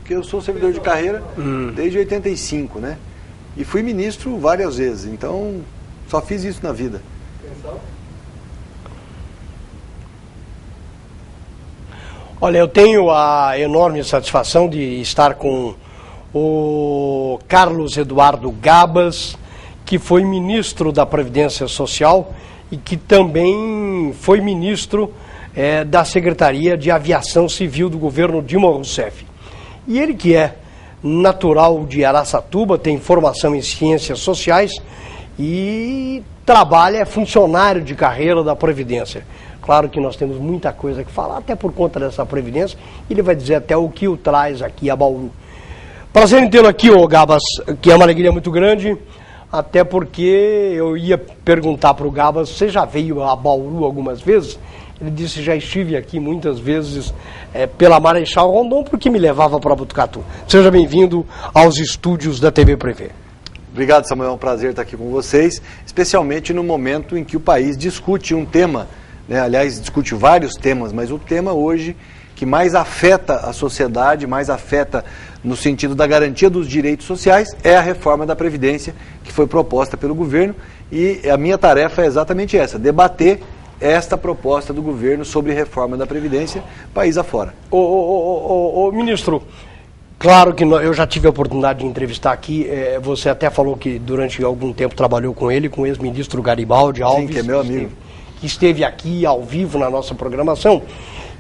porque eu sou servidor de carreira desde 85, né? E fui ministro várias vezes, então só fiz isso na vida. Olha, eu tenho a enorme satisfação de estar com o Carlos Eduardo Gabas, que foi ministro da Previdência Social e que também foi ministro da Secretaria de Aviação Civil do governo Dilma Rousseff. E ele, que é natural de Araçatuba, tem formação em Ciências Sociais e trabalha, é funcionário de carreira da Previdência. Claro que nós temos muita coisa que falar, até por conta dessa Previdência, e ele vai dizer até o que o traz aqui a Bauru. Prazer em tê-lo aqui, ô Gabas, que é uma alegria muito grande, até porque eu ia perguntar para o Gabas, você já veio a Bauru algumas vezes? Ele disse, já estive aqui muitas vezes pela Marechal Rondon, porque me levava para Botucatu. Seja bem-vindo aos estúdios da TV Prevê. Obrigado, Samuel, é um prazer estar aqui com vocês, especialmente no momento em que o país discute um tema, né? Aliás, discute vários temas, mas o tema hoje que mais afeta a sociedade, mais afeta no sentido da garantia dos direitos sociais, é a reforma da Previdência, que foi proposta pelo governo, e a minha tarefa é exatamente essa, debater esta proposta do governo sobre reforma da Previdência, país afora. Ministro, claro que eu já tive a oportunidade de entrevistar aqui, você até falou que durante algum tempo trabalhou com ele, com o ex-ministro Garibaldi Alves. Sim, que é meu amigo. Que esteve aqui ao vivo na nossa programação,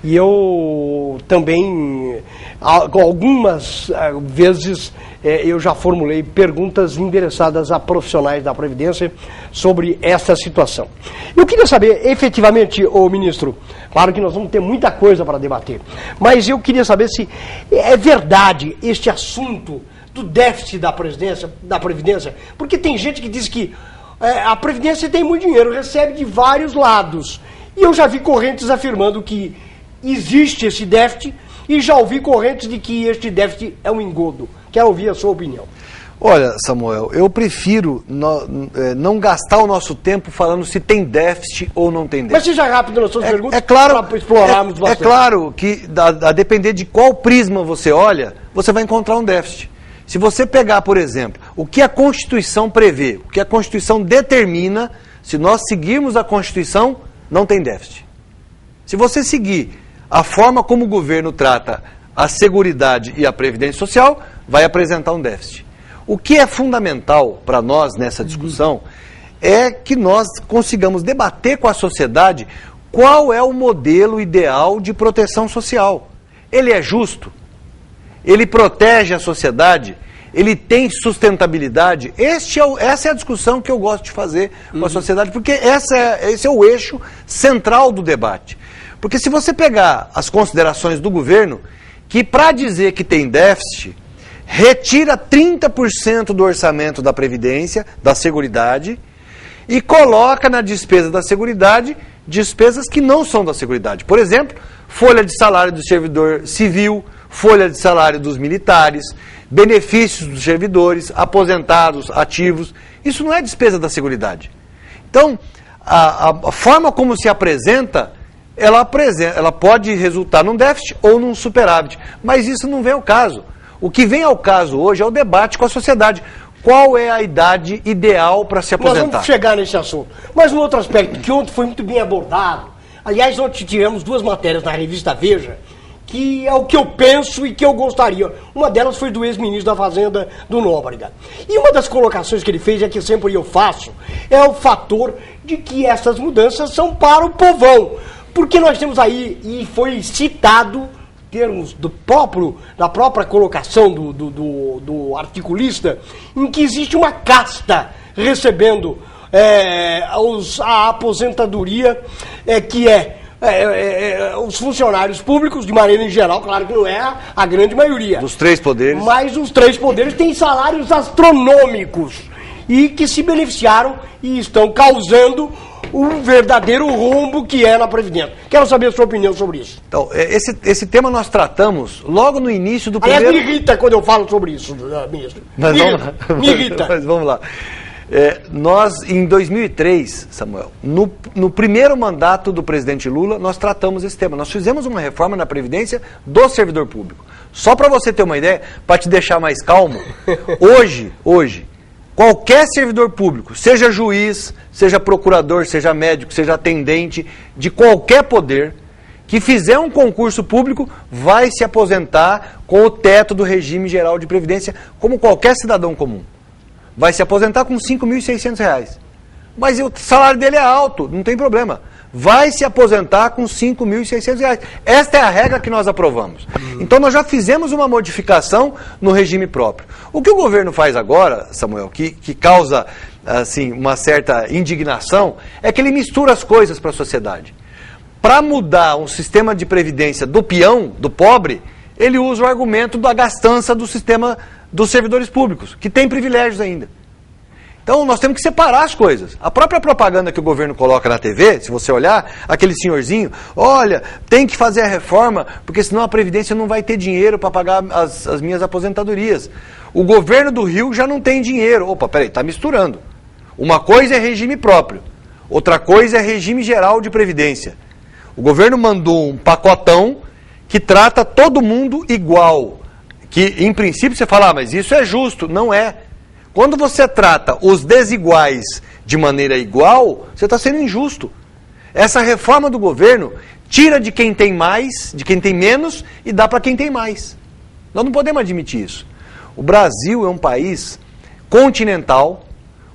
e eu também, algumas vezes, eu já formulei perguntas endereçadas a profissionais da Previdência sobre essa situação. Eu queria saber, efetivamente, ô ministro, claro que nós vamos ter muita coisa para debater, mas eu queria saber se é verdade este assunto do déficit da Previdência, porque tem gente que diz que a Previdência tem muito dinheiro, recebe de vários lados. E eu já vi correntes afirmando que existe esse déficit e já ouvi correntes de que este déficit é um engodo. Quero ouvir a sua opinião. Olha, Samuel, eu prefiro não gastar o nosso tempo falando se tem déficit ou não tem déficit. Mas seja rápido nas suas perguntas, claro, para explorarmos bastante. É claro que, a depender de qual prisma você olha, você vai encontrar um déficit. Se você pegar, por exemplo, o que a Constituição prevê, o que a Constituição determina, se nós seguirmos a Constituição, não tem déficit. Se você seguir a forma como o governo trata a Seguridade e a Previdência Social, vai apresentar um déficit. O que é fundamental para nós nessa discussão é que nós consigamos debater com a sociedade qual é o modelo ideal de proteção social. Ele é justo? Ele protege a sociedade? Ele tem sustentabilidade? Essa é a discussão que eu gosto de fazer com a sociedade, porque esse é o eixo central do debate. Porque se você pegar as considerações do governo, que para dizer que tem déficit, retira 30% do orçamento da Previdência, da Seguridade, e coloca na despesa da Seguridade despesas que não são da Seguridade. Por exemplo, folha de salário do servidor civil, folha de salário dos militares, benefícios dos servidores, aposentados, ativos. Isso não é despesa da Seguridade. Então, a forma como se apresenta, ela pode resultar num déficit ou num superávit, mas isso não vem ao caso. O que vem ao caso hoje é o debate com a sociedade. Qual é a idade ideal para se aposentar? Nós vamos chegar nesse assunto. Mas um outro aspecto que ontem foi muito bem abordado, aliás, ontem tivemos duas matérias na revista Veja, que é o que eu penso e que eu gostaria. Uma delas foi do ex-ministro da Fazenda, do Nóbrega. E uma das colocações que ele fez, é que sempre eu faço, é o fator de que essas mudanças são para o povão. Porque nós temos aí, e foi citado, termos da própria colocação do articulista, em que existe uma casta recebendo a aposentadoria, que os funcionários públicos, de maneira em geral, claro que não é a grande maioria. Dos três poderes. Mas os três poderes têm salários astronômicos e que se beneficiaram e estão causando o verdadeiro rombo que é na Previdência. Quero saber a sua opinião sobre isso. Então, esse tema nós tratamos logo no início do primeiro... Aliás, me irrita quando eu falo sobre isso, ministro. Me irrita. Mas vamos lá. Nós, em 2003, Samuel, no primeiro mandato do presidente Lula, nós tratamos esse tema. Nós fizemos uma reforma na Previdência do servidor público. Só para você ter uma ideia, para te deixar mais calmo, hoje, qualquer servidor público, seja juiz, seja procurador, seja médico, seja atendente, de qualquer poder, que fizer um concurso público, vai se aposentar com o teto do regime geral de previdência, como qualquer cidadão comum. Vai se aposentar com R$ 5.600. Mas o salário dele é alto, não tem problema. Vai se aposentar com R$ 5.600. Esta é a regra que nós aprovamos. Então nós já fizemos uma modificação no regime próprio. O que o governo faz agora, Samuel, que causa assim, uma certa indignação, é que ele mistura as coisas para a sociedade. Para mudar um sistema de previdência do peão, do pobre, ele usa o argumento da gastança do sistema dos servidores públicos, que tem privilégios ainda. Então nós temos que separar as coisas. A própria propaganda que o governo coloca na TV, se você olhar, aquele senhorzinho, olha, tem que fazer a reforma, porque senão a Previdência não vai ter dinheiro para pagar as minhas aposentadorias. O governo do Rio já não tem dinheiro. Opa, peraí, está misturando. Uma coisa é regime próprio, outra coisa é regime geral de Previdência. O governo mandou um pacotão que trata todo mundo igual. Que, em princípio, você fala, mas isso é justo. Não é. Quando você trata os desiguais de maneira igual, você está sendo injusto. Essa reforma do governo tira de quem tem mais, de quem tem menos, e dá para quem tem mais. Nós não podemos admitir isso. O Brasil é um país continental,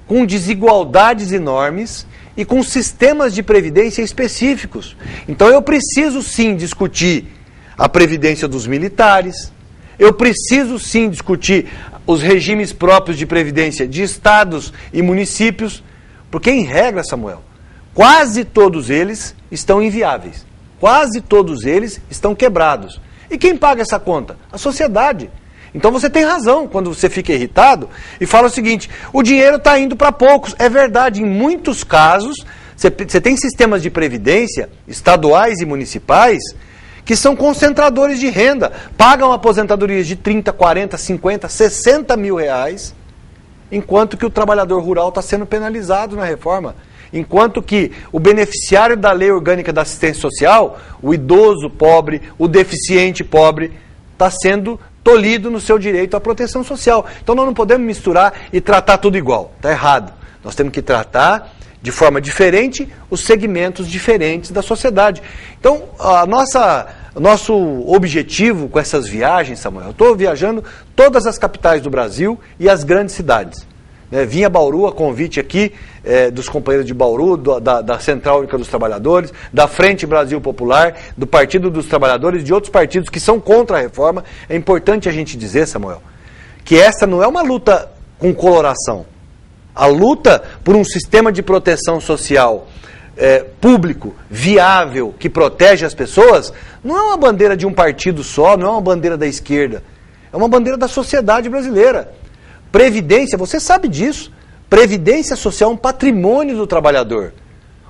com desigualdades enormes, e com sistemas de previdência específicos. Então eu preciso sim discutir a previdência dos militares, eu preciso sim discutir os regimes próprios de previdência de estados e municípios, porque em regra, Samuel, quase todos eles estão inviáveis, quase todos eles estão quebrados. E quem paga essa conta? A sociedade. Então você tem razão quando você fica irritado e fala o seguinte, o dinheiro está indo para poucos. É verdade, em muitos casos, você tem sistemas de previdência, estaduais e municipais, que são concentradores de renda, pagam aposentadorias de 30, 40, 50, 60 mil reais, enquanto que o trabalhador rural está sendo penalizado na reforma. Enquanto que o beneficiário da Lei Orgânica da Assistência Social, o idoso pobre, o deficiente pobre, está sendo tolhido no seu direito à proteção social. Então nós não podemos misturar e tratar tudo igual. Está errado. Nós temos que tratar de forma diferente os segmentos diferentes da sociedade. Então, nosso objetivo com essas viagens, Samuel, eu estou viajando todas as capitais do Brasil e as grandes cidades. Vim a Bauru, a convite aqui dos companheiros de Bauru, da Central Única dos Trabalhadores, da Frente Brasil Popular, do Partido dos Trabalhadores, de outros partidos que são contra a reforma. É importante a gente dizer, Samuel, que essa não é uma luta com coloração. A luta por um sistema de proteção social público, viável, que protege as pessoas, não é uma bandeira de um partido só, não é uma bandeira da esquerda. É uma bandeira da sociedade brasileira. Previdência, você sabe disso. Previdência social é um patrimônio do trabalhador.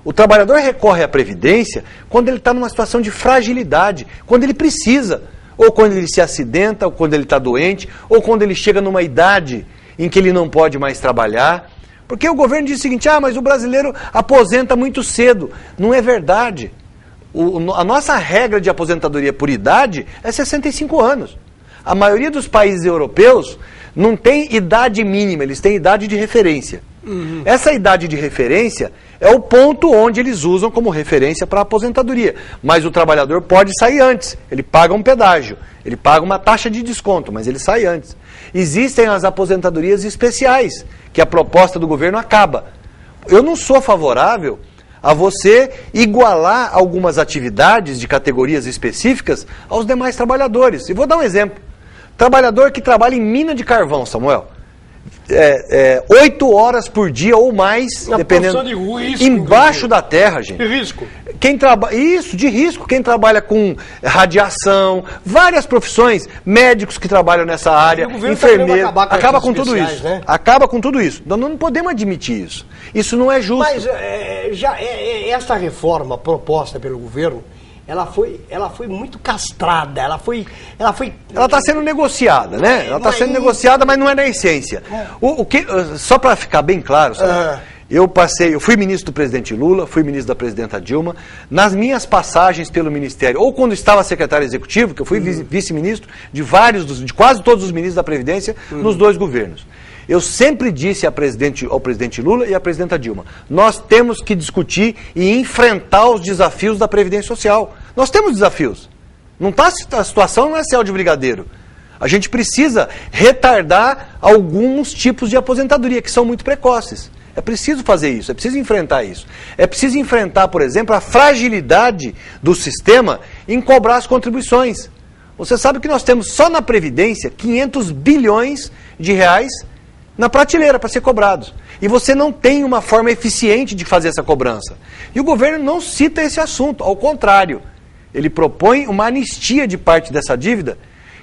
O trabalhador recorre à previdência quando ele está numa situação de fragilidade, quando ele precisa, ou quando ele se acidenta, ou quando ele está doente, ou quando ele chega numa idade em que ele não pode mais trabalhar. Porque o governo diz o seguinte, mas o brasileiro aposenta muito cedo. Não é verdade. A nossa regra de aposentadoria por idade é 65 anos. A maioria dos países europeus não tem idade mínima, eles têm idade de referência. Uhum. Essa idade de referência é o ponto onde eles usam como referência para a aposentadoria. Mas o trabalhador pode sair antes, ele paga um pedágio, ele paga uma taxa de desconto, mas ele sai antes. Existem as aposentadorias especiais, que a proposta do governo acaba. Eu não sou favorável a você igualar algumas atividades de categorias específicas aos demais trabalhadores. E vou dar um exemplo. Trabalhador que trabalha em mina de carvão, Samuel, 8 horas por dia ou mais, dependendo, de risco, embaixo da terra, gente. De risco. Isso, de risco. Quem trabalha com radiação, várias profissões, médicos que trabalham nessa área, enfermeiros, acaba com tudo isso. Né? Acaba com tudo isso. Nós não podemos admitir isso. Isso não é justo. Mas essa reforma proposta pelo governo, ela foi muito castrada, ela está sendo negociada, né? Ela está sendo negociada, mas não é na essência. Só para ficar bem claro, sabe? Eu fui ministro do presidente Lula, fui ministro da presidenta Dilma. Nas minhas passagens pelo ministério, ou quando estava secretário executivo, que eu fui vice-ministro de quase todos os ministros da Previdência nos dois governos. Eu sempre disse ao presidente Lula e à presidenta Dilma, nós temos que discutir e enfrentar os desafios da Previdência Social. Nós temos desafios. A situação não é céu de brigadeiro. A gente precisa retardar alguns tipos de aposentadoria, que são muito precoces. É preciso fazer isso, é preciso enfrentar isso. É preciso enfrentar, por exemplo, a fragilidade do sistema em cobrar as contribuições. Você sabe que nós temos só na Previdência 500 bilhões de reais na prateleira para ser cobrados. E você não tem uma forma eficiente de fazer essa cobrança. E o governo não cita esse assunto, ao contrário. Ele propõe uma anistia de parte dessa dívida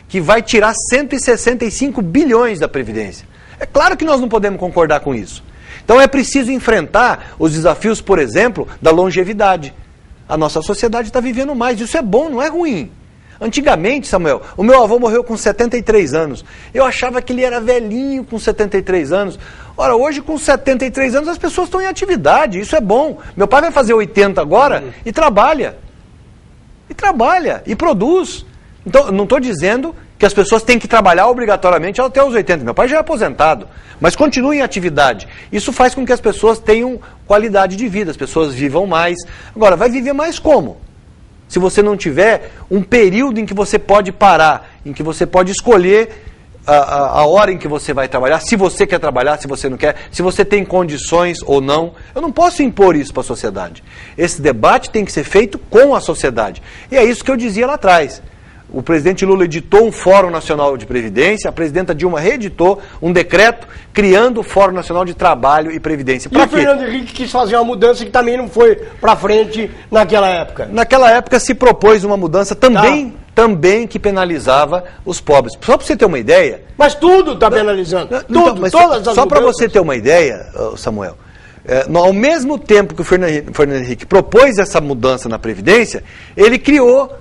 que vai tirar 165 bilhões da Previdência. É claro que nós não podemos concordar com isso. Então é preciso enfrentar os desafios, por exemplo, da longevidade. A nossa sociedade está vivendo mais, isso é bom, não é ruim. Antigamente, Samuel, o meu avô morreu com 73 anos. Eu achava que ele era velhinho com 73 anos. Ora, hoje com 73 anos as pessoas estão em atividade, isso é bom. Meu pai vai fazer 80 agora e trabalha. E produz. Então, não estou dizendo que as pessoas têm que trabalhar obrigatoriamente até os 80. Meu pai já é aposentado, mas continua em atividade. Isso faz com que as pessoas tenham qualidade de vida, as pessoas vivam mais. Agora, vai viver mais como? Se você não tiver um período em que você pode parar, em que você pode escolher a hora em que você vai trabalhar, se você quer trabalhar, se você não quer, se você tem condições ou não. Eu não posso impor isso para a sociedade. Esse debate tem que ser feito com a sociedade. E é isso que eu dizia lá atrás. O presidente Lula editou um Fórum Nacional de Previdência, a presidenta Dilma reeditou um decreto criando o Fórum Nacional de Trabalho e Previdência. E o Fernando Henrique quis fazer uma mudança que também não foi para frente naquela época. Naquela época se propôs uma mudança também que penalizava os pobres. Só para você ter uma ideia... Mas tudo está penalizando. Tudo, mas todas as só para você ter uma ideia, Samuel, ao mesmo tempo que o Fernando Henrique propôs essa mudança na Previdência, ele criou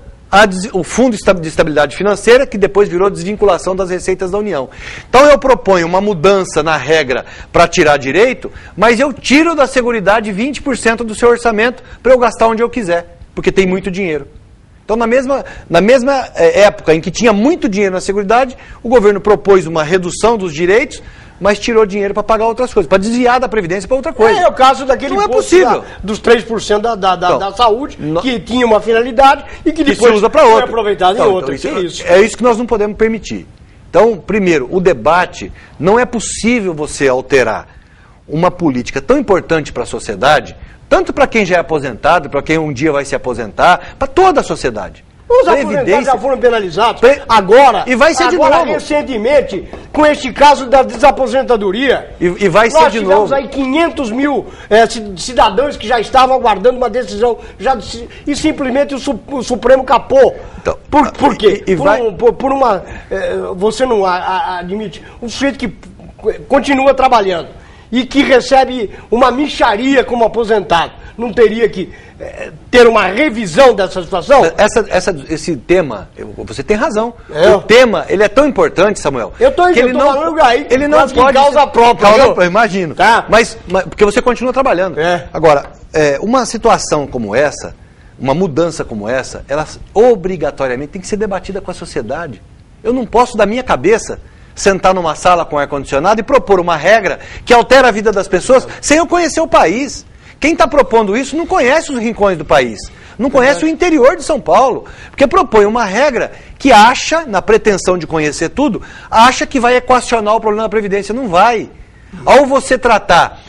o Fundo de Estabilidade Financeira, que depois virou desvinculação das receitas da União. Então eu proponho uma mudança na regra para tirar direito, mas eu tiro da Seguridade 20% do seu orçamento para eu gastar onde eu quiser, porque tem muito dinheiro. Então na mesma época em que tinha muito dinheiro na Seguridade, o governo propôs uma redução dos direitos, mas tirou dinheiro para pagar outras coisas, para desviar da Previdência para outra coisa. É o caso daquele imposto dos 3% da saúde, que tinha uma finalidade e que depois se usa para outra. Foi aproveitado em outra. É isso que nós não podemos permitir. Então, primeiro, o debate, não é possível você alterar uma política tão importante para a sociedade, tanto para quem já é aposentado, para quem um dia vai se aposentar, para toda a sociedade. Os aposentados já foram penalizados. Agora, e vai ser de novo. Recentemente, com este caso da desaposentadoria, e vai ser de novo. Nós tivemos aí 500 mil cidadãos que já estavam aguardando uma decisão e simplesmente o Supremo capou. Então, por quê? Você não admite, um sujeito que continua trabalhando e que recebe uma mixaria como aposentado, não teria que ter uma revisão dessa situação? Esse tema, você tem razão. O tema, ele é tão importante, Samuel. Eu estou falando aí, ele não pode causa própria. Eu imagino. Tá. Mas porque você continua trabalhando. Agora, uma situação como essa, uma mudança como essa, ela obrigatoriamente tem que ser debatida com a sociedade. Eu não posso, da minha cabeça, sentar numa sala com ar-condicionado e propor uma regra que altera a vida das pessoas sem eu conhecer o país. Quem está propondo isso não conhece os rincões do país, não conhece o interior de São Paulo, porque propõe uma regra que acha, na pretensão de conhecer tudo, acha que vai equacionar o problema da Previdência. Não vai. Ao você tratar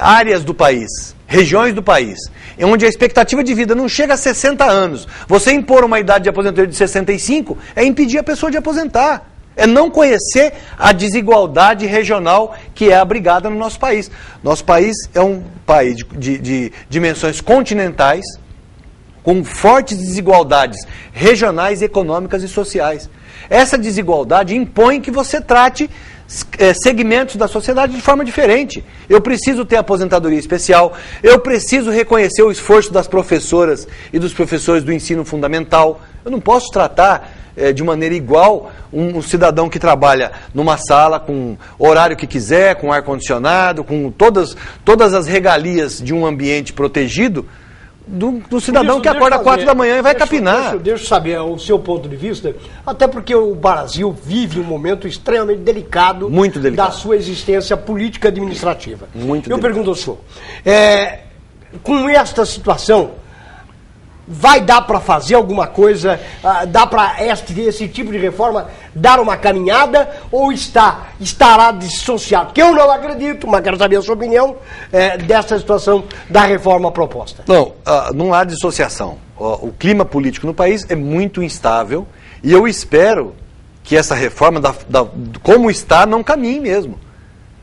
áreas do país, regiões do país, onde a expectativa de vida não chega a 60 anos, você impor uma idade de aposentadoria de 65 é impedir a pessoa de aposentar. É não conhecer a desigualdade regional que é abrigada no nosso país. Nosso país é um país de dimensões continentais, com fortes desigualdades regionais, econômicas e sociais. Essa desigualdade impõe que você trate segmentos da sociedade de forma diferente. Eu preciso ter aposentadoria especial, eu preciso reconhecer o esforço das professoras e dos professores do ensino fundamental. Eu não posso tratar de maneira igual um cidadão que trabalha numa sala com horário que quiser, com ar-condicionado, com todas as regalias de um ambiente protegido, do cidadão que acorda às 4 da manhã e vai capinar. Deixa eu saber o seu ponto de vista, até porque o Brasil vive um momento extremamente delicado, muito delicado, da sua existência política administrativa. Muito eu delicado. Pergunto ao senhor, com esta situação, vai dar para fazer alguma coisa, dá para esse tipo de reforma dar uma caminhada ou estará dissociado? Porque eu não acredito, mas quero saber a sua opinião dessa situação da reforma proposta. Não há dissociação. O clima político no país é muito instável e eu espero que essa reforma, como está, não caminhe mesmo.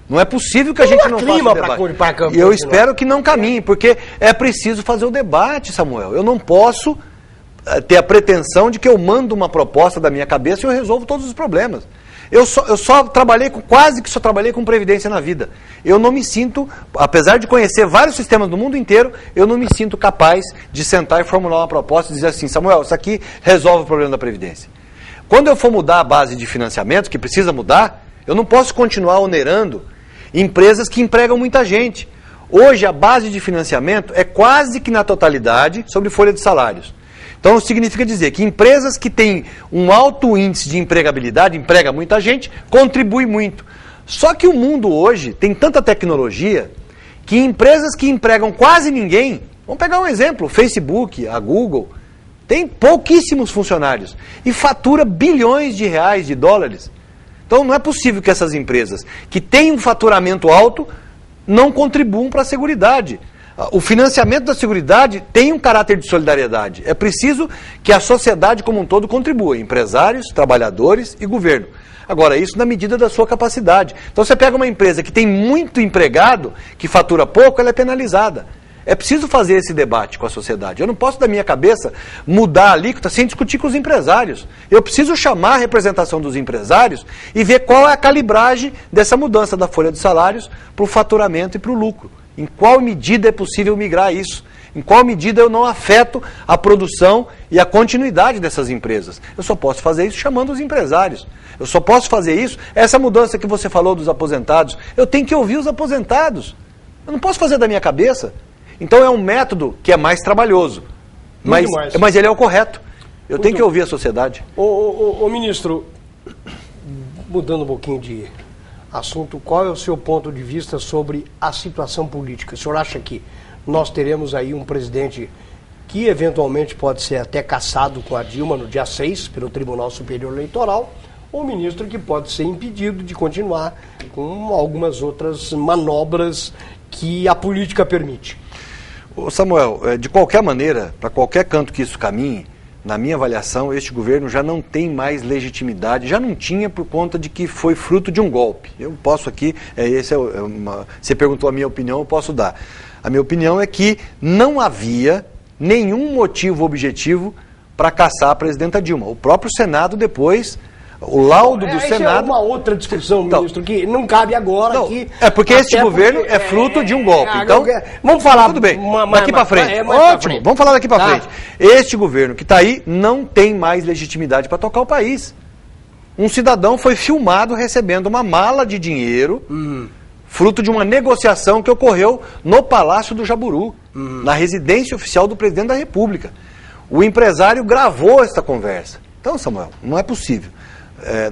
Não é possível que a gente não faça o debate. E eu espero que não caminhe, porque é preciso fazer o debate, Samuel. Eu não posso ter a pretensão de que eu mando uma proposta da minha cabeça e eu resolvo todos os problemas. Eu só trabalhei quase que só trabalhei com previdência na vida. Eu não me sinto, apesar de conhecer vários sistemas do mundo inteiro, eu não me sinto capaz de sentar e formular uma proposta e dizer assim, Samuel, isso aqui resolve o problema da previdência. Quando eu for mudar a base de financiamento, que precisa mudar, eu não posso continuar onerando empresas que empregam muita gente. Hoje a base de financiamento é quase que na totalidade sobre folha de salários. Então significa dizer que empresas que têm um alto índice de empregabilidade, emprega muita gente, contribui muito. Só que o mundo hoje tem tanta tecnologia que empresas que empregam quase ninguém, vamos pegar um exemplo, o Facebook, a Google, tem pouquíssimos funcionários e fatura bilhões de reais, de dólares. Então não é possível que essas empresas que têm um faturamento alto não contribuam para a Seguridade. O financiamento da Seguridade tem um caráter de solidariedade. É preciso que a sociedade como um todo contribua, empresários, trabalhadores e governo. Agora, isso na medida da sua capacidade. Então você pega uma empresa que tem muito empregado, que fatura pouco, ela é penalizada. É preciso fazer esse debate com a sociedade. Eu não posso, da minha cabeça, mudar a alíquota sem discutir com os empresários. Eu preciso chamar a representação dos empresários e ver qual é a calibragem dessa mudança da folha de salários para o faturamento e para o lucro. Em qual medida é possível migrar isso? Em qual medida eu não afeto a produção e a continuidade dessas empresas? Eu só posso fazer isso chamando os empresários. Eu só posso fazer isso, essa mudança que você falou dos aposentados, eu tenho que ouvir os aposentados. Eu não posso fazer da minha cabeça. Então é um método que é mais trabalhoso, mas ele é o correto. Eu tenho que ouvir a sociedade. Ô ministro, mudando um pouquinho de assunto, qual é o seu ponto de vista sobre a situação política? O senhor acha que nós teremos aí um presidente que eventualmente pode ser até cassado com a Dilma no dia 6 pelo Tribunal Superior Eleitoral, ou um ministro que pode ser impedido de continuar com algumas outras manobras que a política permite? Samuel, de qualquer maneira, para qualquer canto que isso caminhe, na minha avaliação, este governo já não tem mais legitimidade, já não tinha por conta de que foi fruto de um golpe. Eu posso aqui, você perguntou a minha opinião, eu posso dar. A minha opinião é que não havia nenhum motivo objetivo para cassar a presidenta Dilma. O próprio Senado depois... O laudo do Senado... é uma outra discussão, ministro, que não cabe agora. É porque este governo é fruto de um golpe. Então, vamos falar... Tudo bem, daqui para frente. Ótimo, vamos falar daqui para frente. Este governo que está aí não tem mais legitimidade para tocar o país. Um cidadão foi filmado recebendo uma mala de dinheiro, fruto de uma negociação que ocorreu no Palácio do Jaburu, na residência oficial do presidente da República. O empresário gravou esta conversa. Então, Samuel, não é possível.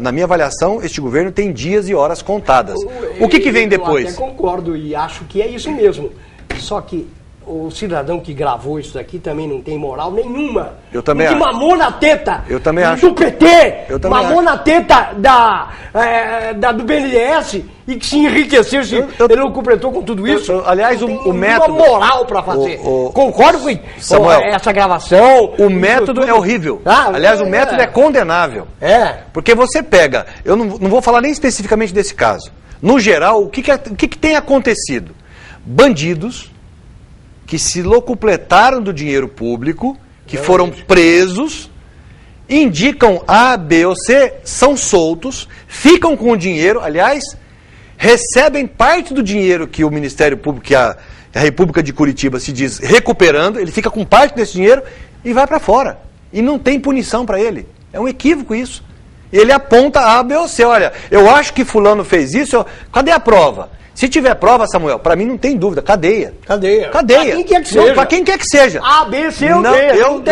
Na minha avaliação, este governo tem dias e horas contadas. O que vem depois? Eu até concordo e acho que é isso mesmo. Só que o cidadão que gravou isso daqui também não tem moral nenhuma. Eu também acho. Que mamou na teta do PT, mamou na teta do BNDES e que se enriqueceu, ele não completou com tudo isso. Aliás, o método... Uma moral para fazer. Concordo com essa gravação. O método é horrível. Aliás, o método é condenável. Porque você pega... Eu não vou falar nem especificamente desse caso. No geral, o que tem acontecido? Bandidos que se locupletaram do dinheiro público, que foram presos, indicam A, B ou C, são soltos, ficam com o dinheiro, aliás, recebem parte do dinheiro que o Ministério Público, que a República de Curitiba se diz recuperando, ele fica com parte desse dinheiro e vai para fora. E não tem punição para ele. É um equívoco isso. Ele aponta A, B ou C. Olha, eu acho que fulano fez isso. Cadê a prova? Se tiver prova, Samuel, para mim não tem dúvida. Cadeia. Cadeia. Cadeia. Pra quem quer que seja. Para quem quer que seja. A, B, C ou D.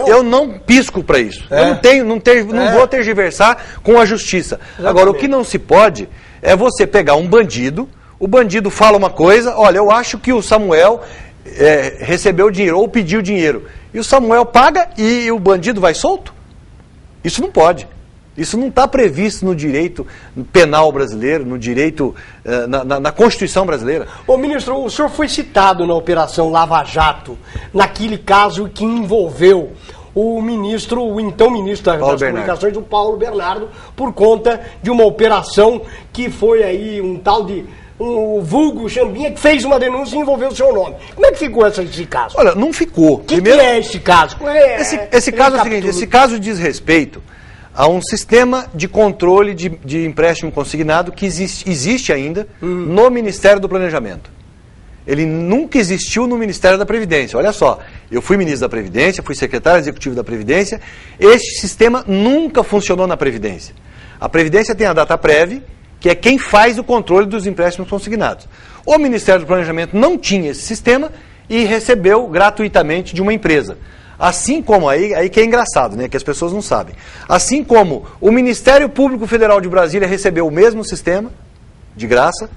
Eu não pisco para isso. Eu não vou tergiversar com a justiça. Exatamente. Agora, o que não se pode é você pegar um bandido, o bandido fala uma coisa, olha, eu acho que o Samuel recebeu dinheiro ou pediu dinheiro. E o Samuel paga e o bandido vai solto? Isso não pode. Isso não está previsto no direito penal brasileiro, no direito, na Constituição brasileira. Ô ministro, o senhor foi citado na Operação Lava Jato, naquele caso que envolveu o então ministro das Comunicações, o Paulo Bernardo, por conta de uma operação que foi aí um tal de... o vulgo Chambinha, que fez uma denúncia e envolveu o seu nome. Como é que ficou esse caso? Olha, não ficou. O que é esse caso? Esse caso é o seguinte, esse caso diz respeito a um sistema de controle de empréstimo consignado que existe ainda no Ministério do Planejamento. Ele nunca existiu no Ministério da Previdência. Olha só, eu fui ministro da Previdência, fui secretário executivo da Previdência, este sistema nunca funcionou na Previdência. A Previdência tem a Dataprev, que é quem faz o controle dos empréstimos consignados. O Ministério do Planejamento não tinha esse sistema e recebeu gratuitamente de uma empresa. Assim como, aí que é engraçado, né, que as pessoas não sabem. Assim como o Ministério Público Federal de Brasília recebeu o mesmo sistema, de graça,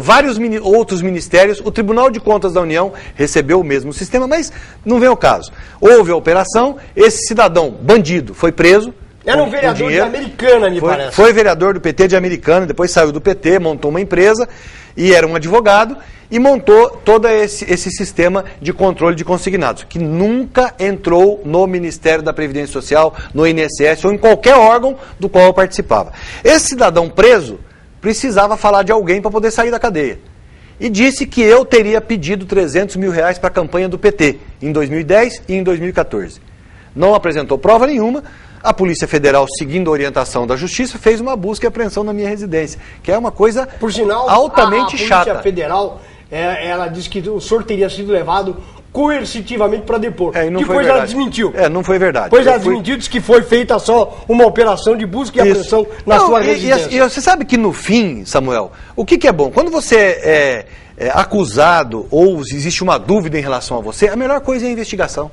vários outros ministérios, o Tribunal de Contas da União recebeu o mesmo sistema, mas não vem ao caso. Houve a operação, esse cidadão bandido foi preso. Era um vereador de Americana, me parece. Foi vereador do PT de Americana, depois saiu do PT, montou uma empresa e era um advogado e montou todo esse sistema de controle de consignados, que nunca entrou no Ministério da Previdência Social, no INSS ou em qualquer órgão do qual eu participava. Esse cidadão preso precisava falar de alguém para poder sair da cadeia. E disse que eu teria pedido 300 mil reais para a campanha do PT em 2010 e em 2014. Não apresentou prova nenhuma. A Polícia Federal, seguindo a orientação da Justiça, fez uma busca e apreensão na minha residência, que é uma coisa por sinal, altamente chata. A Polícia Federal, ela disse que o senhor teria sido levado coercitivamente para depor. Depois ela desmentiu. Não foi verdade. Depois ela desmentiu, disse que foi feita só uma operação de busca e apreensão na sua residência. E você sabe que no fim, Samuel, o que é bom? Quando você é acusado ou existe uma dúvida em relação a você, a melhor coisa é a investigação.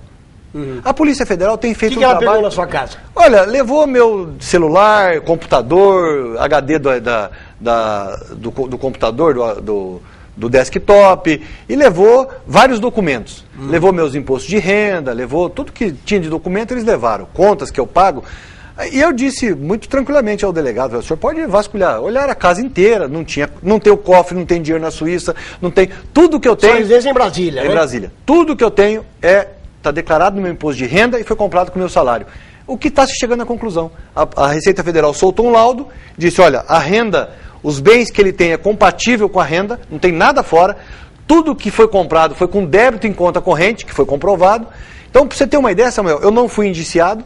A Polícia Federal tem feito um trabalho... O que ela pegou na sua casa? Olha, levou meu celular, computador, HD do computador, do desktop, e levou vários documentos. Levou meus impostos de renda, levou tudo que tinha de documento, eles levaram. Contas que eu pago. E eu disse muito tranquilamente ao delegado, o senhor pode vasculhar, olhar a casa inteira, não tem o cofre, não tem dinheiro na Suíça, não tem... Tudo que eu tenho... Só residência em Brasília, né? Em Brasília. Tudo que eu tenho está declarado no meu imposto de renda e foi comprado com o meu salário. O que está se chegando à conclusão? A Receita Federal soltou um laudo, disse, olha, a renda, os bens que ele tem é compatível com a renda, não tem nada fora, tudo que foi comprado foi com débito em conta corrente, que foi comprovado. Então, para você ter uma ideia, Samuel, eu não fui indiciado,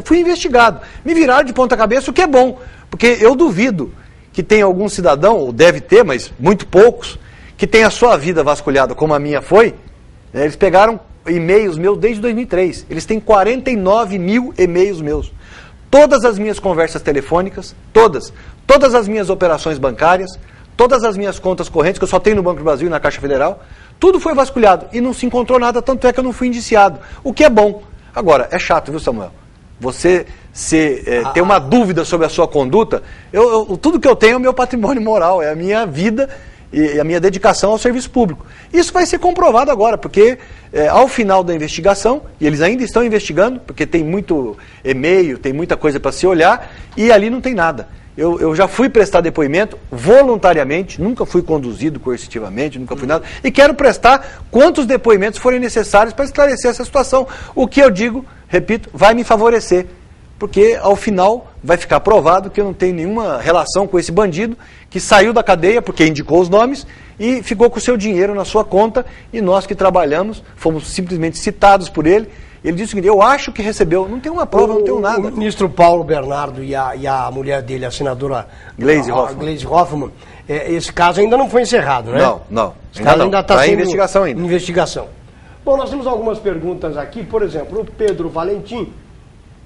fui investigado. Me viraram de ponta cabeça, o que é bom, porque eu duvido que tenha algum cidadão, ou deve ter, mas muito poucos, que tenha a sua vida vasculhada como a minha foi. Eles pegaram e-mails meus desde 2003. Eles têm 49 mil e-mails meus. Todas as minhas conversas telefônicas, todas as minhas operações bancárias, todas as minhas contas correntes, que eu só tenho no Banco do Brasil e na Caixa Federal, tudo foi vasculhado e não se encontrou nada, tanto é que eu não fui indiciado. O que é bom. Agora, é chato, viu, Samuel? Você ter uma dúvida sobre a sua conduta, tudo que eu tenho é o meu patrimônio moral, é a minha vida e a minha dedicação ao serviço público. Isso vai ser comprovado agora, porque ao final da investigação, e eles ainda estão investigando, porque tem muito e-mail, tem muita coisa para se olhar, e ali não tem nada. Eu já fui prestar depoimento voluntariamente, nunca fui conduzido coercitivamente, nunca fui nada, e quero prestar quantos depoimentos forem necessários para esclarecer essa situação. O que eu digo, repito, vai me favorecer, porque ao final vai ficar provado que eu não tenho nenhuma relação com esse bandido que saiu da cadeia porque indicou os nomes e ficou com o seu dinheiro na sua conta, e nós que trabalhamos fomos simplesmente citados por ele. Ele disse o seguinte, eu acho que recebeu, não tem uma prova, não tenho nada. O ministro Paulo Bernardo e a mulher dele, a senadora Gleisi Hoffmann, esse caso ainda não foi encerrado, né? Não. Esse caso ainda está em investigação ainda. Investigação. Bom, nós temos algumas perguntas aqui, por exemplo, o Pedro Valentim,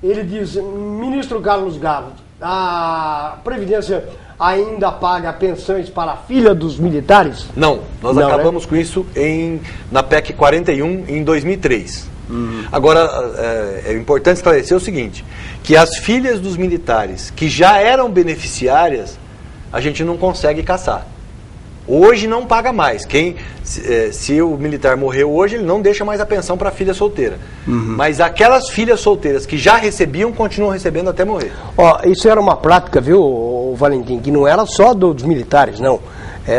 ele diz, ministro Carlos Gabas, a Previdência ainda paga pensões para a filha dos militares? Não, nós Não, acabamos com isso na PEC 41 em 2003. Agora, é importante esclarecer o seguinte, que as filhas dos militares que já eram beneficiárias, a gente não consegue caçar. Hoje não paga mais. Se o militar morreu hoje, ele não deixa mais a pensão para a filha solteira. Mas aquelas filhas solteiras que já recebiam, continuam recebendo até morrer. Ó, isso era uma prática, viu, Valentim, que não era só dos militares, não.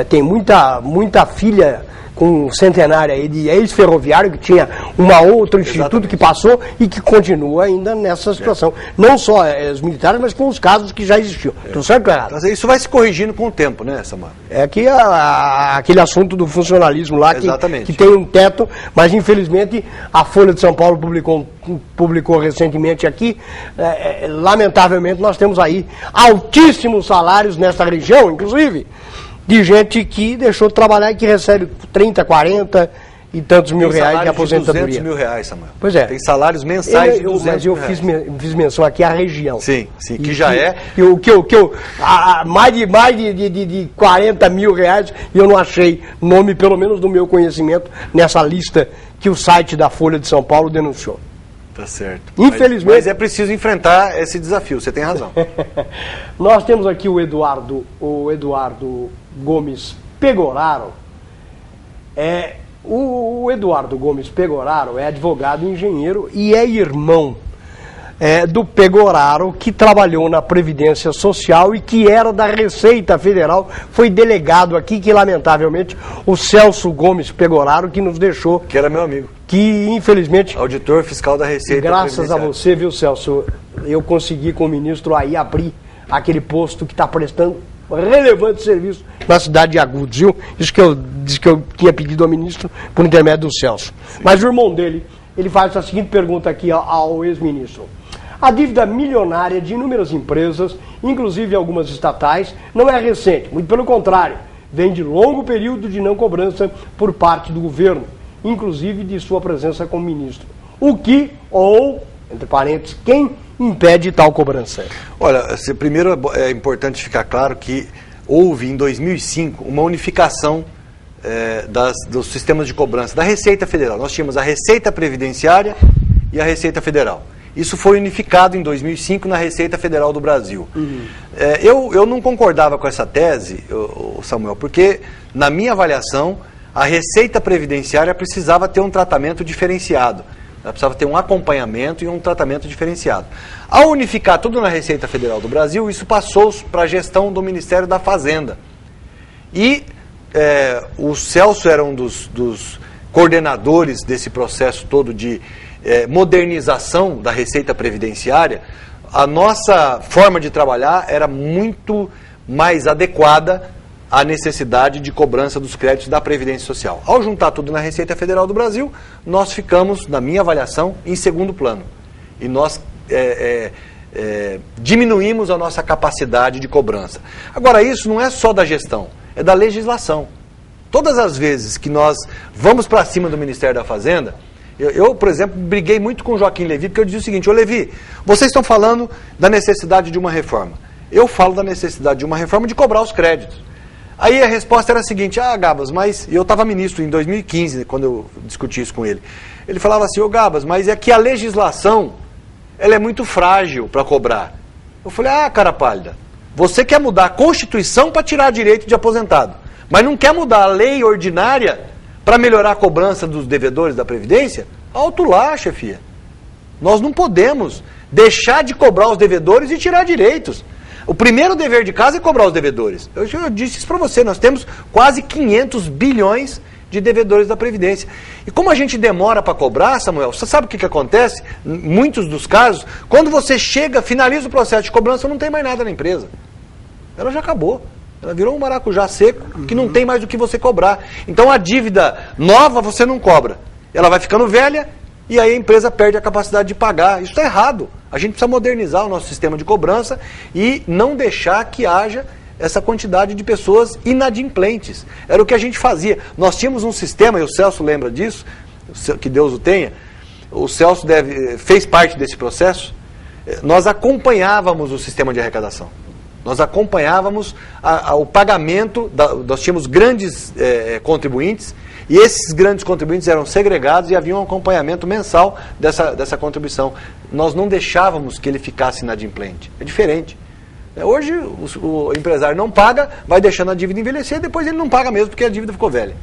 Tem muita filha com centenária aí de ex-ferroviário que tinha outro instituto Exatamente. que passou e que continua ainda nessa situação. Não só os militares, mas com os casos que já existiam. Tudo certo ou errado? Mas isso vai se corrigindo com o tempo, né, Samar? É que aquele assunto do funcionalismo lá que tem um teto, mas infelizmente a Folha de São Paulo publicou recentemente aqui, lamentavelmente nós temos aí altíssimos salários nesta região, inclusive, de gente que deixou de trabalhar e que recebe 30, 40 e tantos mil reais de aposentadoria. Tem 200 mil reais, Samuel. Pois é. Tem salários mensais de 200 mas eu mil reais. fiz menção aqui à região. Sim, que já é. Mais de 40 mil reais e eu não achei nome, pelo menos do meu conhecimento, nessa lista que o site da Folha de São Paulo denunciou. Tá certo. Infelizmente. Mas é preciso enfrentar esse desafio, você tem razão. Nós temos aqui o Eduardo Gomes Pegoraro. O Eduardo Gomes Pegoraro é advogado e engenheiro e é irmão do Pegoraro, que trabalhou na Previdência Social e que era da Receita Federal, foi delegado aqui, que lamentavelmente o Celso Gomes Pegoraro, que nos deixou, Que era meu amigo. que infelizmente, Auditor fiscal da Receita. graças a você, viu, Celso, eu consegui com o ministro aí abrir aquele posto que está prestando relevante serviço na cidade de Agudos, viu? Isso que eu tinha pedido ao ministro por intermédio do Celso. Sim. Mas o irmão dele, ele faz a seguinte pergunta aqui ao ex-ministro. A dívida milionária de inúmeras empresas, inclusive algumas estatais, não é recente, muito pelo contrário, vem de longo período de não cobrança por parte do governo, inclusive de sua presença como ministro. O que, ou, entre parênteses, quem impede tal cobrança? Olha, primeiro é importante ficar claro que houve em 2005 uma unificação dos sistemas de cobrança da Receita Federal. Nós tínhamos a Receita Previdenciária e a Receita Federal. Isso foi unificado em 2005 na Receita Federal do Brasil. Eu não concordava com essa tese, Samuel, porque, na minha avaliação, a Receita Previdenciária precisava ter um tratamento diferenciado. Ela precisava ter um acompanhamento e um tratamento diferenciado. Ao unificar tudo na Receita Federal do Brasil, isso passou para a gestão do Ministério da Fazenda. E o Celso era um dos coordenadores desse processo todo de modernização da Receita Previdenciária. A nossa forma de trabalhar era muito mais adequada à necessidade de cobrança dos créditos da Previdência Social. Ao juntar tudo na Receita Federal do Brasil, nós ficamos, na minha avaliação, em segundo plano. E nós diminuímos a nossa capacidade de cobrança. Agora, isso não é só da gestão, é da legislação. Todas as vezes que nós vamos para cima do Ministério da Fazenda, eu, por exemplo, briguei muito com o Joaquim Levy, porque eu dizia o seguinte: ô Levy, vocês estão falando da necessidade de uma reforma. Eu falo da necessidade de uma reforma de cobrar os créditos. Aí a resposta era a seguinte: Gabas, mas... E eu estava ministro em 2015, quando eu discuti isso com ele. Ele falava assim: ô Gabas, mas é que a legislação, ela é muito frágil para cobrar. Eu falei: cara pálida, você quer mudar a Constituição para tirar direito de aposentado, mas não quer mudar a lei ordinária para melhorar a cobrança dos devedores da Previdência? Alto lá, chefia. Nós não podemos deixar de cobrar os devedores e tirar direitos. O primeiro dever de casa é cobrar os devedores. Eu disse isso para você, nós temos quase 500 bilhões de devedores da Previdência. E como a gente demora para cobrar, Samuel, você sabe o que acontece? Em muitos dos casos, quando você chega, finaliza o processo de cobrança, não tem mais nada na empresa. Ela já acabou. Ela virou um maracujá seco, que não tem mais do que você cobrar. Então a dívida nova você não cobra. Ela vai ficando velha e aí a empresa perde a capacidade de pagar. Isso está errado. A gente precisa modernizar o nosso sistema de cobrança e não deixar que haja essa quantidade de pessoas inadimplentes. Era o que a gente fazia. Nós tínhamos um sistema, e o Celso lembra disso, que Deus o tenha. O Celso fez parte desse processo, nós acompanhávamos o sistema de arrecadação. Nós acompanhávamos o pagamento, nós tínhamos grandes contribuintes, e esses grandes contribuintes eram segregados e havia um acompanhamento mensal dessa contribuição. Nós não deixávamos que ele ficasse inadimplente. É diferente. Hoje o empresário não paga, vai deixando a dívida envelhecer, depois ele não paga mesmo porque a dívida ficou velha.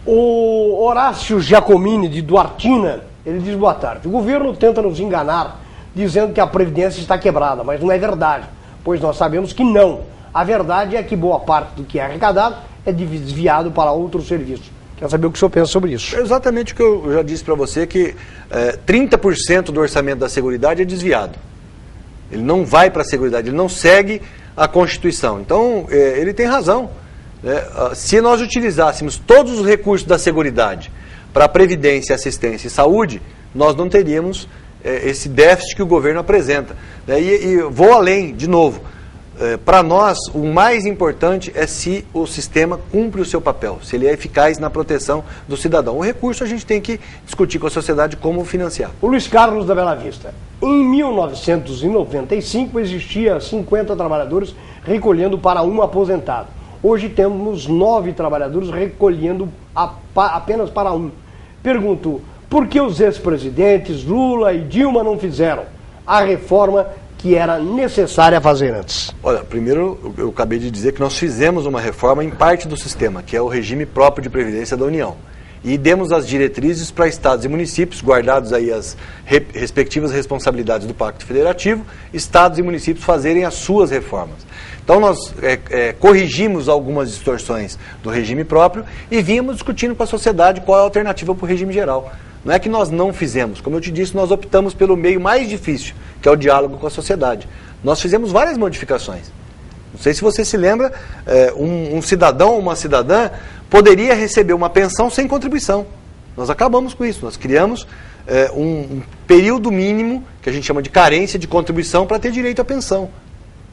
O Horácio Giacomini, de Duartina, ele diz: boa tarde. O governo tenta nos enganar dizendo que a Previdência está quebrada, mas não é verdade, pois nós sabemos que não. A verdade é que boa parte do que é arrecadado é desviado para outros serviços. Quero saber o que o senhor pensa sobre isso. É exatamente o que eu já disse para você, que 30% do orçamento da Seguridade é desviado. Ele não vai para a Seguridade, ele não segue a Constituição. Então, ele tem razão. Se nós utilizássemos todos os recursos da Seguridade para Previdência, Assistência e Saúde, nós não teríamos esse déficit que o governo apresenta. E vou além, de novo. Para nós, o mais importante é se o sistema cumpre o seu papel, se ele é eficaz na proteção do cidadão. O recurso a gente tem que discutir com a sociedade como financiar. O Luiz Carlos da Bela Vista. Em 1995 existia 50 trabalhadores recolhendo para um aposentado. Hoje temos 9 trabalhadores recolhendo apenas para um. Pergunto, por que os ex-presidentes Lula e Dilma não fizeram a reforma que era necessária fazer antes? Olha, primeiro eu acabei de dizer que nós fizemos uma reforma em parte do sistema, que é o regime próprio de previdência da União. E demos as diretrizes para estados e municípios, guardados aí as respectivas responsabilidades do Pacto Federativo, estados e municípios fazerem as suas reformas. Então nós corrigimos algumas distorções do regime próprio e vínhamos discutindo com a sociedade qual é a alternativa para o regime geral. Não é que nós não fizemos, como eu te disse, nós optamos pelo meio mais difícil, que é o diálogo com a sociedade. Nós fizemos várias modificações. Não sei se você se lembra, um cidadão ou uma cidadã poderia receber uma pensão sem contribuição. Nós acabamos com isso, nós criamos um período mínimo, que a gente chama de carência de contribuição, para ter direito à pensão.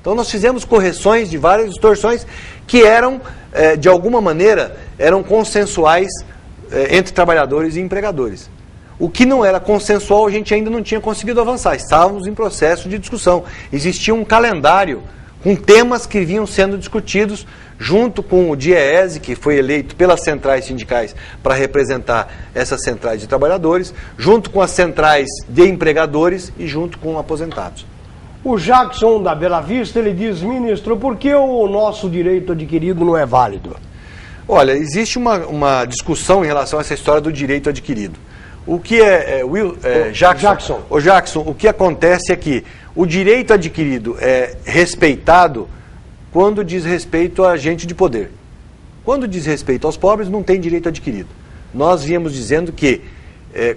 Então nós fizemos correções de várias distorções que eram, de alguma maneira, eram consensuais entre trabalhadores e empregadores. O que não era consensual a gente ainda não tinha conseguido avançar, estávamos em processo de discussão. Existia um calendário com temas que vinham sendo discutidos junto com o DIEESE, que foi eleito pelas centrais sindicais para representar essas centrais de trabalhadores, junto com as centrais de empregadores e junto com aposentados. O Jackson da Bela Vista, ele diz: ministro, por que o nosso direito adquirido não é válido? Olha, existe uma discussão em relação a essa história do direito adquirido. O que Jackson? O Jackson, o que acontece é que o direito adquirido é respeitado quando diz respeito a gente de poder. Quando diz respeito aos pobres, não tem direito adquirido. Nós viemos dizendo que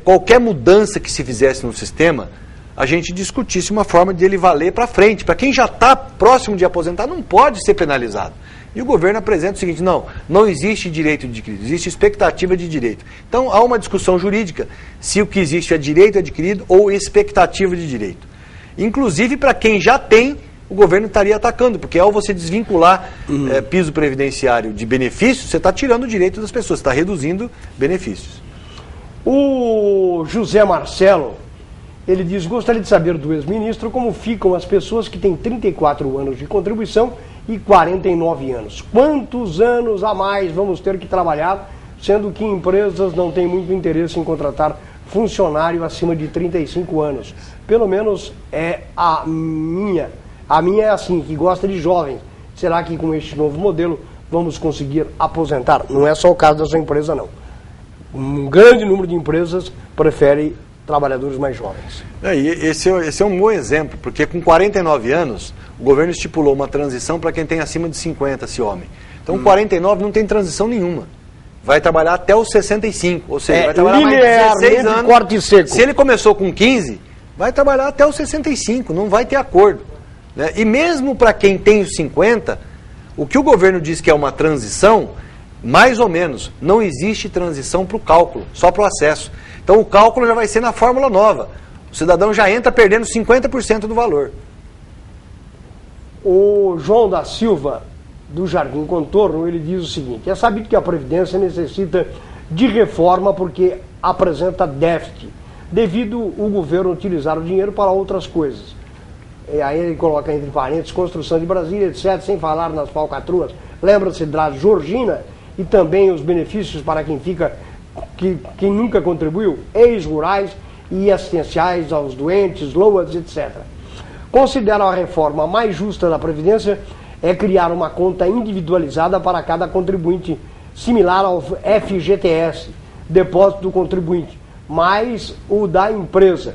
qualquer mudança que se fizesse no sistema, a gente discutisse uma forma de ele valer para frente. Para quem já está próximo de aposentar, não pode ser penalizado. E o governo apresenta o seguinte: não existe direito adquirido, existe expectativa de direito. Então há uma discussão jurídica se o que existe é direito adquirido ou expectativa de direito. Inclusive, para quem já tem, o governo estaria atacando, porque ao você desvincular piso previdenciário de benefícios, você está tirando o direito das pessoas, está reduzindo benefícios. O José Marcelo, ele diz: gostaria de saber do ex-ministro como ficam as pessoas que têm 34 anos de contribuição e 49 anos. Quantos anos a mais vamos ter que trabalhar, sendo que empresas não têm muito interesse em contratar funcionário acima de 35 anos? Pelo menos é a minha. A minha é assim, que gosta de jovens. Será que com este novo modelo vamos conseguir aposentar? Não é só o caso da sua empresa, não. Um grande número de empresas prefere trabalhadores mais jovens. Esse é um bom exemplo, porque com 49 anos, o governo estipulou uma transição para quem tem acima de 50, esse homem. Então, 49 não tem transição nenhuma. Vai trabalhar até os 65, ou seja, vai trabalhar mais 16 anos. Corte seco. Se ele começou com 15, vai trabalhar até os 65, não vai ter acordo. Né? E mesmo para quem tem os 50, o que o governo diz que é uma transição, mais ou menos, não existe transição para o cálculo, só para o acesso. Então o cálculo já vai ser na fórmula nova. O cidadão já entra perdendo 50% do valor. O João da Silva, do Jardim Contorno, ele diz o seguinte: é sabido que a Previdência necessita de reforma porque apresenta déficit. devido o governo utilizar o dinheiro para outras coisas. E aí ele coloca entre parênteses construção de Brasília, etc., sem falar nas falcatruas. Lembra-se da Georgina e também os benefícios para quem nunca contribuiu, ex-rurais e assistenciais aos doentes, LOAS, etc. Consideram a reforma mais justa da Previdência é criar uma conta individualizada para cada contribuinte, similar ao FGTS, depósito do contribuinte, mais o da empresa.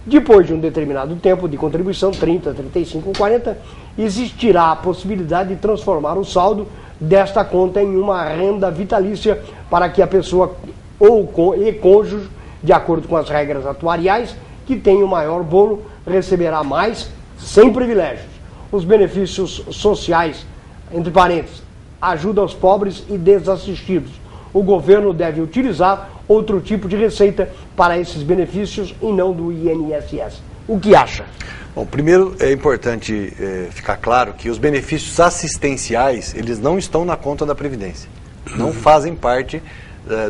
Depois de um determinado tempo de contribuição, 30, 35, 40, existirá a possibilidade de transformar o saldo desta conta em uma renda vitalícia para que a pessoa e cônjuge, de acordo com as regras atuariais, que tem o maior bolo, receberá mais, sem privilégios. Os benefícios sociais, entre parênteses, ajuda aos pobres e desassistidos. O governo deve utilizar outro tipo de receita para esses benefícios e não do INSS. O que acha? Bom, primeiro é importante ficar claro que os benefícios assistenciais, eles não estão na conta da Previdência. Não fazem parte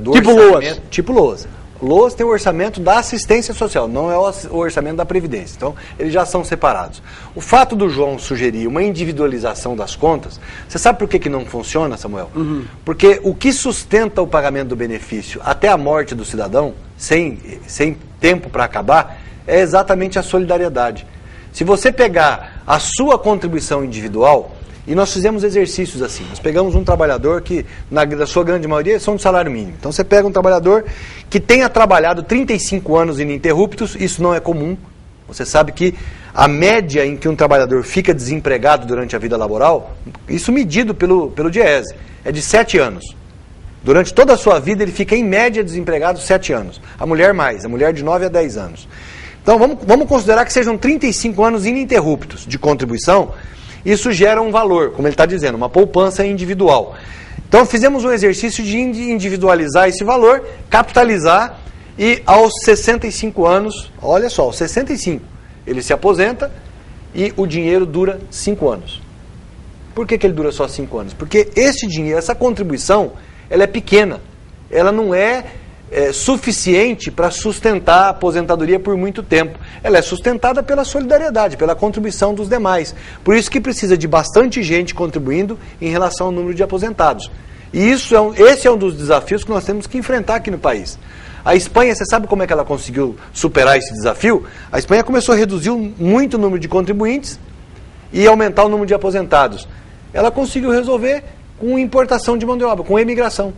do orçamento. LOAS. Tipo LOAS. LOAS tem o orçamento da assistência social, não é o orçamento da Previdência. Então, eles já são separados. O fato do João sugerir uma individualização das contas, você sabe por que não funciona, Samuel? Porque o que sustenta o pagamento do benefício até a morte do cidadão, sem tempo para acabar, é exatamente a solidariedade. Se você pegar a sua contribuição individual, e nós fizemos exercícios assim, nós pegamos um trabalhador que, na sua grande maioria, são de salário mínimo. Então você pega um trabalhador que tenha trabalhado 35 anos ininterruptos, isso não é comum. Você sabe que a média em que um trabalhador fica desempregado durante a vida laboral, isso medido pelo DIEESE, é de 7 anos. Durante toda a sua vida ele fica em média desempregado 7 anos. A mulher mais, a mulher de 9 a 10 anos. Então vamos considerar que sejam 35 anos ininterruptos de contribuição. Isso gera um valor, como ele está dizendo, uma poupança individual. Então fizemos um exercício de individualizar esse valor, capitalizar e aos 65 anos, olha só, aos 65, ele se aposenta e o dinheiro dura 5 anos. Por que ele dura só 5 anos? Porque esse dinheiro, essa contribuição, ela é pequena, ela não é suficiente para sustentar a aposentadoria por muito tempo. Ela é sustentada pela solidariedade, pela contribuição dos demais. Por isso que precisa de bastante gente contribuindo em relação ao número de aposentados. E esse é um dos desafios que nós temos que enfrentar aqui no país. A Espanha, você sabe como é que ela conseguiu superar esse desafio? A Espanha começou a reduzir muito o número de contribuintes e aumentar o número de aposentados. Ela conseguiu resolver com importação de mão de obra, com imigração.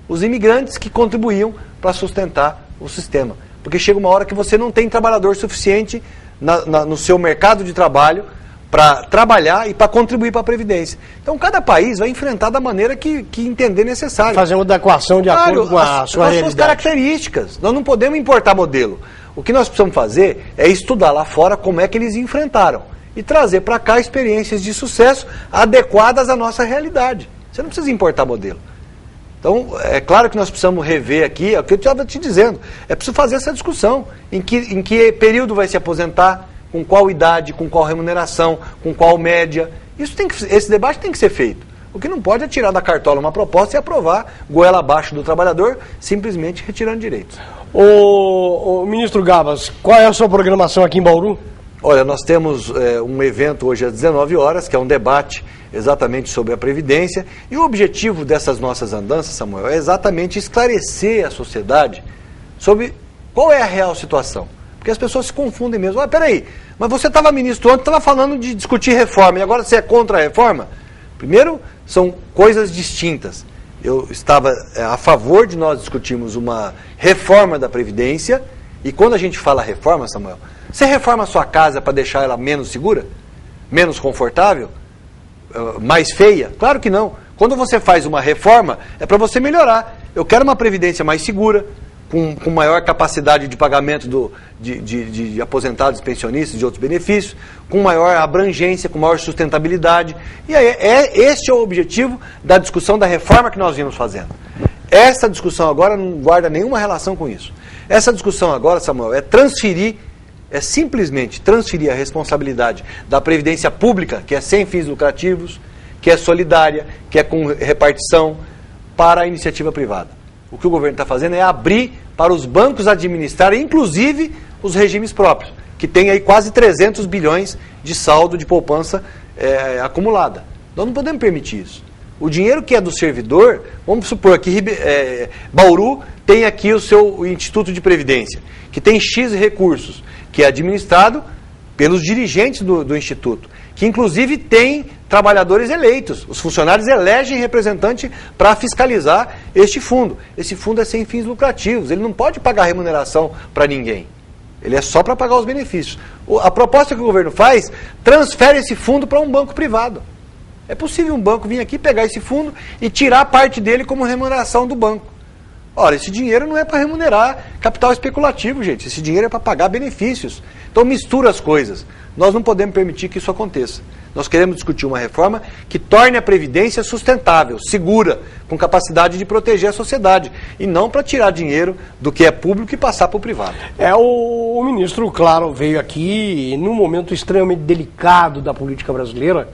Os imigrantes que contribuíam para sustentar o sistema. Porque chega uma hora que você não tem trabalhador suficiente no seu mercado de trabalho para trabalhar e para contribuir para a Previdência. Então, cada país vai enfrentar da maneira que entender necessário. Fazer uma adequação de acordo com a sua realidade. Com as suas características. Nós não podemos importar modelo. O que nós precisamos fazer é estudar lá fora como é que eles enfrentaram e trazer para cá experiências de sucesso adequadas à nossa realidade. Você não precisa importar modelo. Então, é claro que nós precisamos rever aqui, é o que eu estava te dizendo, é preciso fazer essa discussão, em que período vai se aposentar, com qual idade, com qual remuneração, com qual média, esse debate tem que ser feito. O que não pode é tirar da cartola uma proposta e aprovar, goela abaixo do trabalhador, simplesmente retirando direitos. O ministro Gabas, qual é a sua programação aqui em Bauru? Olha, nós temos um evento hoje às 19 horas, que é um debate exatamente sobre a Previdência, e o objetivo dessas nossas andanças, Samuel, é exatamente esclarecer a sociedade sobre qual é a real situação. Porque as pessoas se confundem mesmo. Peraí, mas você estava ministro ontem, estava falando de discutir reforma, e agora você é contra a reforma? Primeiro, são coisas distintas. Eu estava a favor de nós discutirmos uma reforma da Previdência, e quando a gente fala reforma, Samuel, você reforma a sua casa para deixar ela menos segura? Menos confortável? Mais feia? Claro que não. Quando você faz uma reforma, é para você melhorar. Eu quero uma previdência mais segura, com maior capacidade de pagamento de aposentados, pensionistas, de outros benefícios, com maior abrangência, com maior sustentabilidade. E aí, este é o objetivo da discussão da reforma que nós vimos fazendo. Essa discussão agora não guarda nenhuma relação com isso. Essa discussão agora, Samuel, é simplesmente transferir a responsabilidade da previdência pública, que é sem fins lucrativos, que é solidária, que é com repartição, para a iniciativa privada. O que o governo está fazendo é abrir para os bancos administrarem, inclusive, os regimes próprios, que tem aí quase 300 bilhões de saldo de poupança acumulada. Nós não podemos permitir isso. O dinheiro que é do servidor, vamos supor que Bauru tem aqui o seu Instituto de Previdência, que tem X recursos, que é administrado pelos dirigentes do Instituto, que inclusive tem trabalhadores eleitos. Os funcionários elegem representante para fiscalizar este fundo. Esse fundo é sem fins lucrativos, ele não pode pagar remuneração para ninguém. Ele é só para pagar os benefícios. A proposta que o governo faz, transfere esse fundo para um banco privado. É possível um banco vir aqui, pegar esse fundo e tirar parte dele como remuneração do banco. Ora, esse dinheiro não é para remunerar capital especulativo, gente. Esse dinheiro é para pagar benefícios. Então mistura as coisas. Nós não podemos permitir que isso aconteça. Nós queremos discutir uma reforma que torne a Previdência sustentável, segura, com capacidade de proteger a sociedade. E não para tirar dinheiro do que é público e passar para o privado. O ministro, claro, veio aqui num momento extremamente delicado da política brasileira,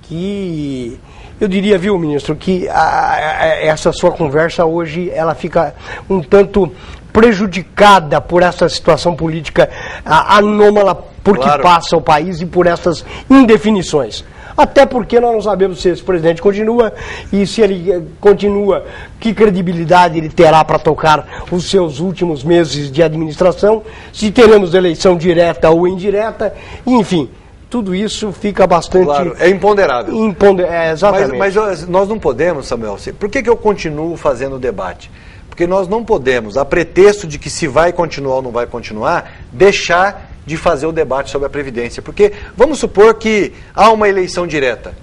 que eu diria, viu, ministro, que essa sua conversa hoje, ela fica um tanto prejudicada por essa situação política anômala por que passa o país e por essas indefinições. Até porque nós não sabemos se esse presidente continua, e se ele continua, que credibilidade ele terá para tocar os seus últimos meses de administração, se teremos eleição direta ou indireta, enfim. Tudo isso fica bastante... Claro, é imponderável. Exatamente. Mas nós não podemos, Samuel, por que eu continuo fazendo o debate? Porque nós não podemos, a pretexto de que se vai continuar ou não vai continuar, deixar de fazer o debate sobre a Previdência. Porque vamos supor que há uma eleição direta.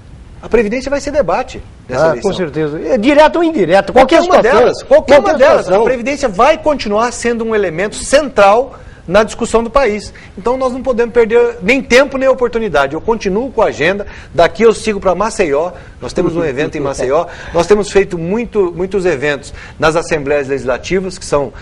A Previdência vai ser debate nessa eleição. Com certeza. Direta ou indireta, qualquer uma delas. A Previdência vai continuar sendo um elemento central na discussão do país. Então nós não podemos perder nem tempo nem oportunidade. Eu continuo com a agenda, daqui eu sigo para Maceió, nós temos um evento em Maceió, nós temos feito muitos eventos nas Assembleias Legislativas, que são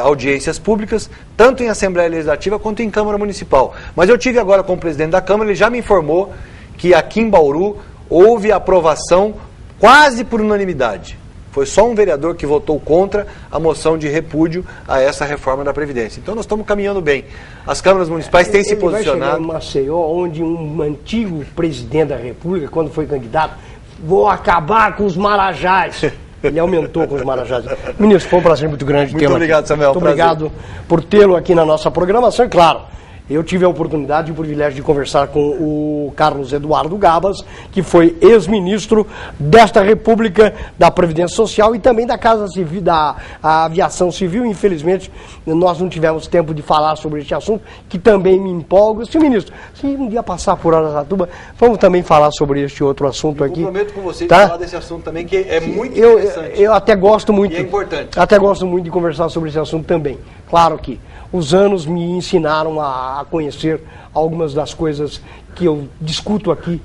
audiências públicas, tanto em Assembleia Legislativa quanto em Câmara Municipal. Mas eu tive agora com o presidente da Câmara, ele já me informou que aqui em Bauru houve aprovação quase por unanimidade. Foi só um vereador que votou contra a moção de repúdio a essa reforma da Previdência. Então nós estamos caminhando bem. As câmaras municipais têm se posicionado. Vai chegar em Maceió, onde um antigo presidente da República, quando foi candidato, vou acabar com os marajás. Ele aumentou com os marajás. Ministro, foi um prazer muito grande tê-lo. Muito obrigado, Samuel. Muito obrigado por tê-lo aqui na nossa programação. E claro, eu tive a oportunidade e o privilégio de conversar com o Carlos Eduardo Gabas, que foi ex-ministro desta República, da Previdência Social e também da Casa Civil, da Aviação Civil. Infelizmente, nós não tivemos tempo de falar sobre este assunto, que também me empolga. Senhor ministro, se um dia passar por Araçatuba, vamos também falar sobre este outro assunto aqui. Eu prometo com você de falar desse assunto também, que é muito interessante. Eu até gosto muito. E é importante. Até gosto muito de conversar sobre esse assunto também. Claro que os anos me ensinaram a conhecer algumas das coisas que eu discuto aqui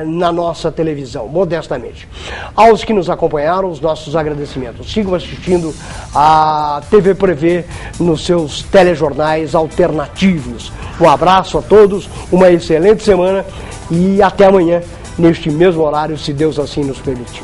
na nossa televisão, modestamente. Aos que nos acompanharam, os nossos agradecimentos. Sigam assistindo a TV Prevê nos seus telejornais alternativos. Um abraço a todos, uma excelente semana e até amanhã, neste mesmo horário, se Deus assim nos permitir.